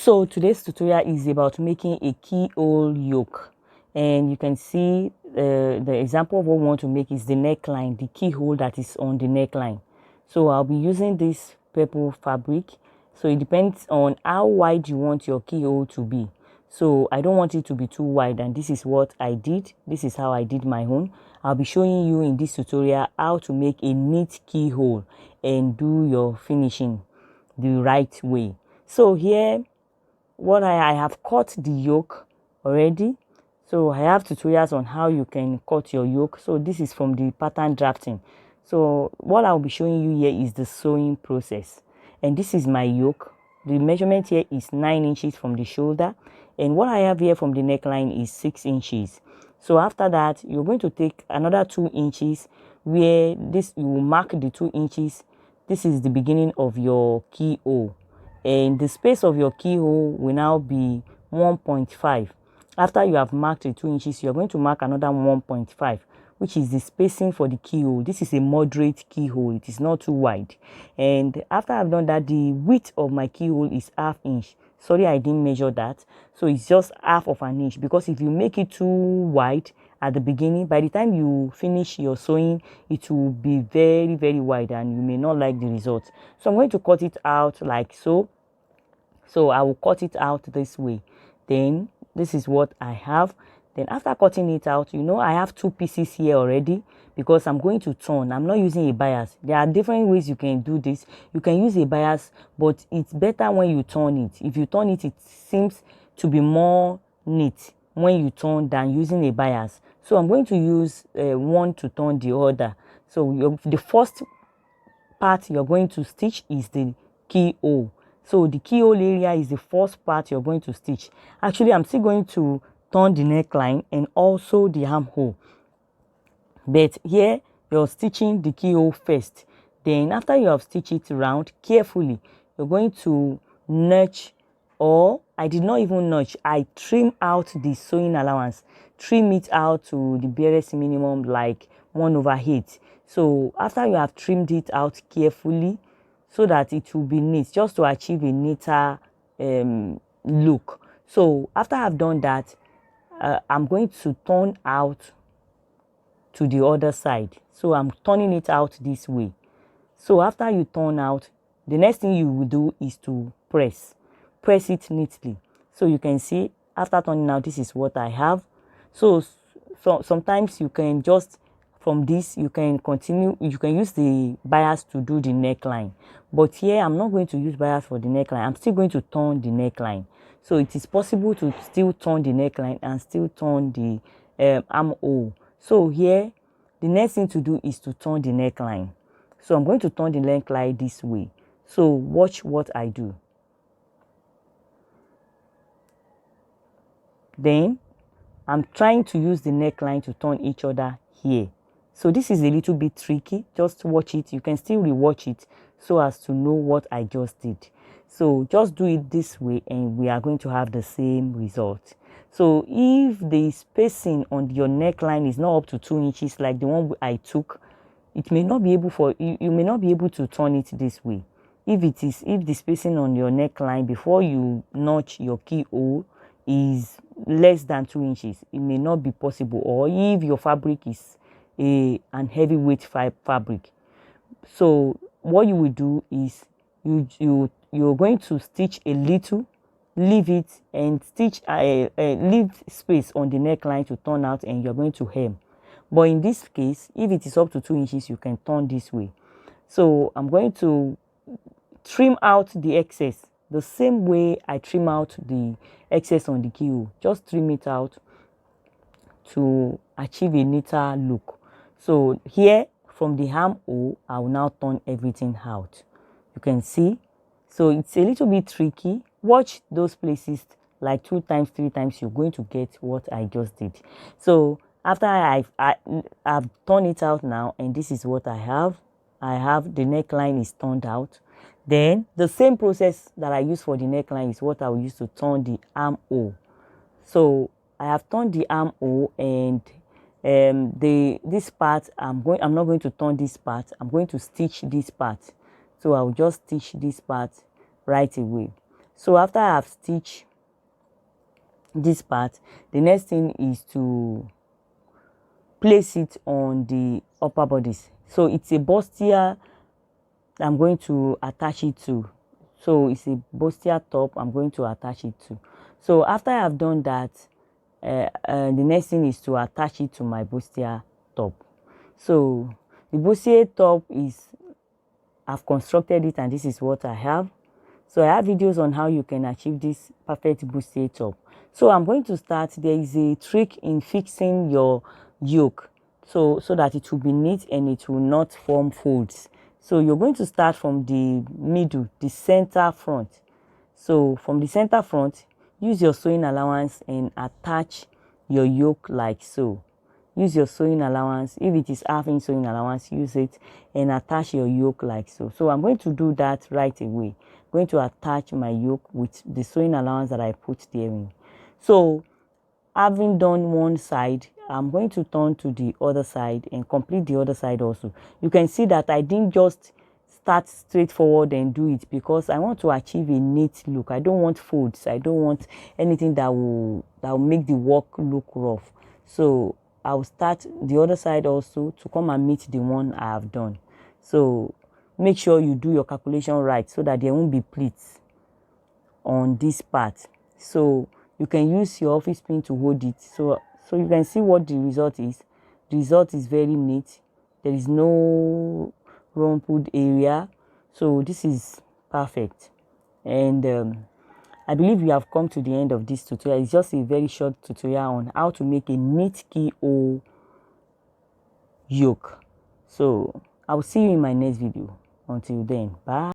So today's tutorial is about making a keyhole yoke, and you can see the example of what we want to make is the neckline, the keyhole that is on the neckline. So I'll be using this purple fabric. So it depends on how wide you want your keyhole to be. So I don't want it to be too wide, and this is what I did. This is how I did my own. I'll be showing you in this tutorial how to make a neat keyhole and do your finishing the right way. So here what I have cut the yoke already. So I have tutorials on how you can cut your yoke. So this is from the pattern drafting. So what I'll be showing you here is the sewing process, and this is my yoke. The measurement here is 9 inches from the shoulder, and what I have here from the neckline is 6 inches. So after that, you're going to take another 2 inches where this you will mark the 2 inches. This is the beginning of your keyhole, and the space of your keyhole will now be 1.5. After you have marked the 2 inches, you're going to mark another 1.5, which is the spacing for the keyhole. This is a moderate keyhole, it is not too wide. And after I've done that, the width of my keyhole is ½ inch. Sorry, I didn't measure that. So it's just half of an inch, because if you make it too wide at the beginning, by the time you finish your sewing, it will be very, very wide and you may not like the result. So I'm going to cut it out like so. So I will cut it out this way. Then this is what I have. Then after cutting it out, I have 2 pieces here already, because I'm going to turn. I'm not using a bias. There are different ways you can do this. You can use a bias, but it's better when you turn it. If you turn it, it seems to be more neat when you turn than using a bias. So I'm going to use one to turn the other. So the first part you're going to stitch is the keyhole. So the keyhole area is the first part you're going to stitch. Actually, I'm still going to turn the neckline and also the armhole, but here you're stitching the keyhole first. Then after you have stitched it round carefully, you're going to notch, or I did not even notch, I trim out the sewing allowance, trim it out to the barest minimum, like 1/8. So after you have trimmed it out carefully, so that it will be neat, just to achieve a neater look. So after I've done that, I'm going to turn out to the other side. So I'm turning it out this way. So after you turn out, the next thing you will do is to press it neatly. So you can see after turning out, this is what I have. So sometimes you can just, from this you can continue, you can use the bias to do the neckline, but here I'm not going to use bias for the neckline. I'm still going to turn the neckline. So it is possible to still turn the neckline and still turn the armhole. So here the next thing to do is to turn the neckline. So I'm going to turn the neckline this way. So watch what I do. Then I'm trying to use the neckline to turn each other here. So this is a little bit tricky. Just watch it. You can still rewatch it so as to know what I just did. So just do it this way and we are going to have the same result. So if the spacing on your neckline is not up to 2 inches like the one I took, it may not be able for you may not be able to turn it this way. If the spacing on your neckline before you notch your keyhole is less than 2 inches, it may not be possible, or if your fabric is an heavyweight fabric. So what you will do is you're going to stitch a little, leave it, and stitch leave space on the neckline to turn out, and you're going to hem. But in this case, if it is up to 2 inches, you can turn this way. So I'm going to trim out the excess the same way I trim out the excess on the keyhole. Just trim it out to achieve a neater look. So here from the armhole, I will now turn everything out. You can see. So it's a little bit tricky. Watch those places like 2 times, 3 times. You're going to get what I just did. So after I've turned it out now, and this is what I have. I have the neckline is turned out. Then the same process that I use for the neckline is what I will use to turn the armhole. So I have turned the armhole, and this part I'm not going to turn this part. I'm going to stitch this part. So I will just stitch this part right away. So after I have stitched this part, the next thing is to place it on the upper bodice. So it's a bustier I'm going to attach it to. So it's a bustier top I'm going to attach it to. So after I have done that, the next thing is to attach it to my bustier top. So the bustier top is, I've constructed it, and this is what I have. So I have videos on how you can achieve this perfect bustier top. So I'm going to start. There is a trick in fixing your yoke so that it will be neat and it will not form folds. So you're going to start from the middle, the center front. So from the center front, use your sewing allowance and attach your yoke like so. Use your sewing allowance. If it is half inch sewing allowance, use it and attach your yoke like so. So I'm going to do that right away. I'm going to attach my yoke with the sewing allowance that I put there in. So having done one side, I'm going to turn to the other side and complete the other side also. You can see that I didn't just start straightforward and do it, because I want to achieve a neat look. I don't want folds. I don't want anything that will make the work look rough. So I'll start the other side also to come and meet the one I have done. So make sure you do your calculation right so that there won't be pleats on this part. So you can use your office pin to hold it. So you can see what the result is. The result is very neat. There is no rumpled area. So this is perfect. And I believe we have come to the end of this tutorial. It's just a very short tutorial on how to make a neat keyhole yoke. So I will see you in my next video. Until then, bye.